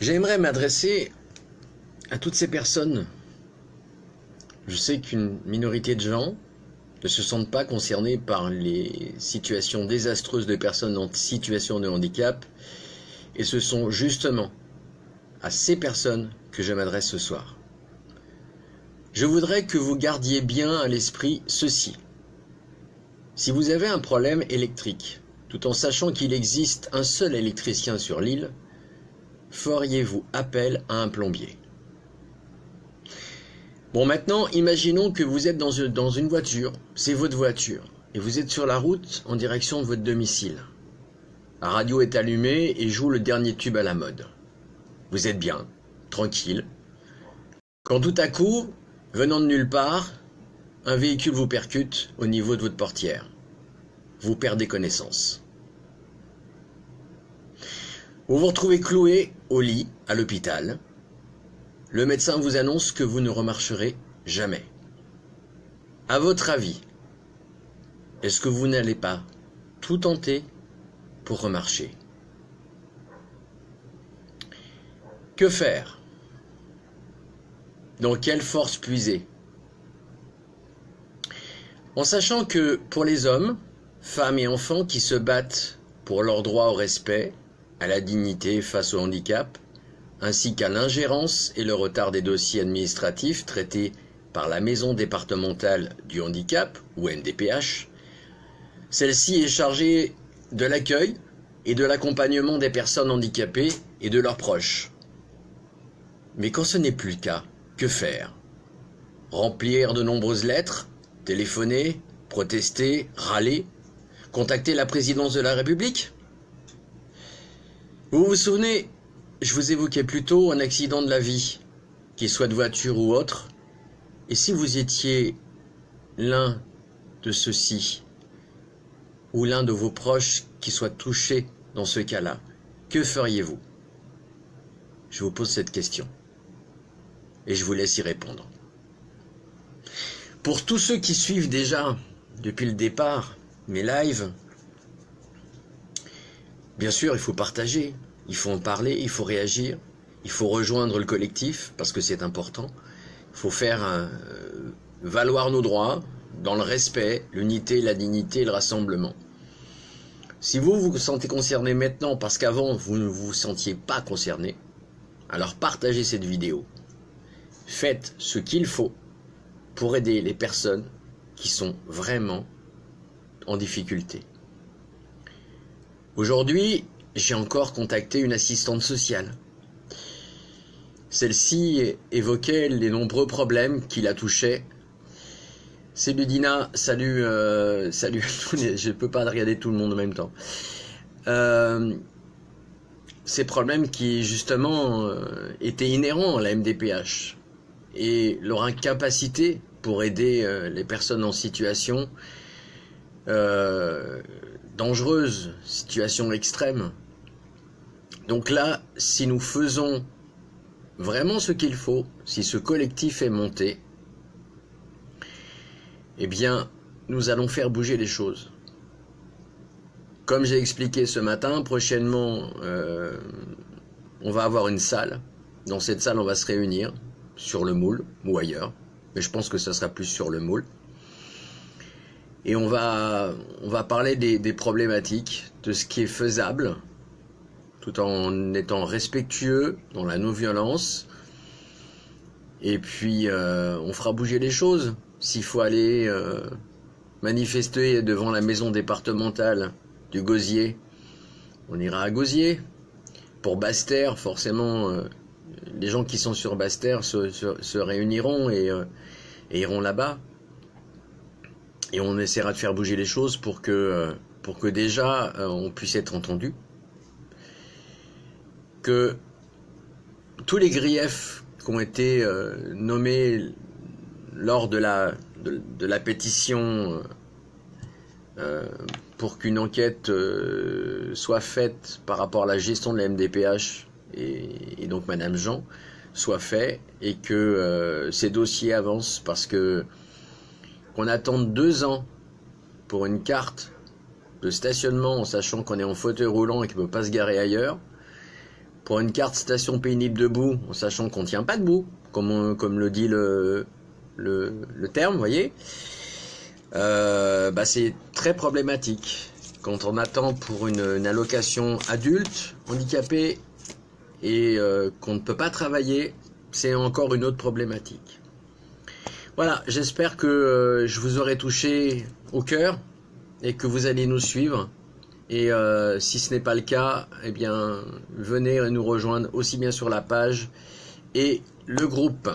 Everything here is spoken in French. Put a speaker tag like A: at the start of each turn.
A: J'aimerais m'adresser à toutes ces personnes. Je sais qu'une minorité de gens ne se sentent pas concernés par les situations désastreuses de personnes en situation de handicap, et ce sont justement à ces personnes que je m'adresse ce soir. Je voudrais que vous gardiez bien à l'esprit ceci. Si vous avez un problème électrique, tout en sachant qu'il existe un seul électricien sur l'île, feriez-vous appel à un plombier? Bon, maintenant, imaginons que vous êtes dans une voiture, c'est votre voiture, et vous êtes sur la route en direction de votre domicile. La radio est allumée et joue le dernier tube à la mode. Vous êtes bien, tranquille, quand tout à coup, venant de nulle part, un véhicule vous percute au niveau de votre portière. Vous perdez connaissance. Vous vous retrouvez cloué au lit à l'hôpital. Le médecin vous annonce que vous ne remarcherez jamais. À votre avis, est-ce que vous n'allez pas tout tenter pour remarcher? Que faire? Dans quelle force puiser? En sachant que pour les hommes, femmes et enfants qui se battent pour leur droit au respect, à la dignité face au handicap, ainsi qu'à l'ingérence et le retard des dossiers administratifs traités par la Maison départementale du handicap, ou MDPH, celle-ci est chargée de l'accueil et de l'accompagnement des personnes handicapées et de leurs proches. Mais quand ce n'est plus le cas, que faire? Remplir de nombreuses lettres, téléphoner, protester, râler, contacter la présidence de la République? Vous vous souvenez, je vous évoquais plus tôt un accident de la vie, qu'il soit de voiture ou autre, et si vous étiez l'un de ceux-ci, ou l'un de vos proches qui soit touché dans ce cas-là, que feriez-vous? Je vous pose cette question, et je vous laisse y répondre. Pour tous ceux qui suivent déjà, depuis le départ, mes lives, bien sûr, il faut partager, il faut en parler, il faut réagir, il faut rejoindre le collectif, parce que c'est important. Il faut faire valoir nos droits, dans le respect, l'unité, la dignité et le rassemblement. Si vous vous sentez concerné maintenant, parce qu'avant vous ne vous sentiez pas concerné, alors partagez cette vidéo. Faites ce qu'il faut pour aider les personnes qui sont vraiment en difficulté. Aujourd'hui, j'ai encore contacté une assistante sociale. Celle-ci évoquait les nombreux problèmes qui la touchaient. C'est Ludina, salut, salut à tous les... Je ne peux pas regarder tout le monde en même temps. Ces problèmes qui, justement, étaient inhérents à la MDPH et leur incapacité pour aider les personnes en situation dangereuse, situation extrême. Donc là, si nous faisons vraiment ce qu'il faut, si ce collectif est monté, eh bien, nous allons faire bouger les choses. Comme j'ai expliqué ce matin, prochainement, on va avoir une salle. Dans cette salle, on va se réunir sur le moule ou ailleurs, mais je pense que ça sera plus sur le moule. Et on va parler des problématiques, de ce qui est faisable, tout en étant respectueux dans la non-violence. Et puis, on fera bouger les choses. S'il faut aller manifester devant la maison départementale du Gosier, on ira à Gosier. Pour Basse-Terre, forcément, les gens qui sont sur Basse-Terre se réuniront et iront là-bas. Et on essaiera de faire bouger les choses pour que déjà on puisse être entendu. Que tous les griefs qui ont été nommés lors de la pétition pour qu'une enquête soit faite par rapport à la gestion de la MDPH et donc Madame Jean soit fait et que ces dossiers avancent, parce que qu'on attende 2 ans pour une carte de stationnement en sachant qu'on est en fauteuil roulant et qu'il ne peut pas se garer ailleurs, pour une carte station pénible debout, en sachant qu'on ne tient pas debout, comme le dit le terme, vous voyez, c'est très problématique. Quand on attend pour une allocation adulte, handicapé, et qu'on ne peut pas travailler, c'est encore une autre problématique. Voilà, j'espère que je vous aurai touché au cœur et que vous allez nous suivre. Et si ce n'est pas le cas, eh bien, venez nous rejoindre aussi bien sur la page et le groupe.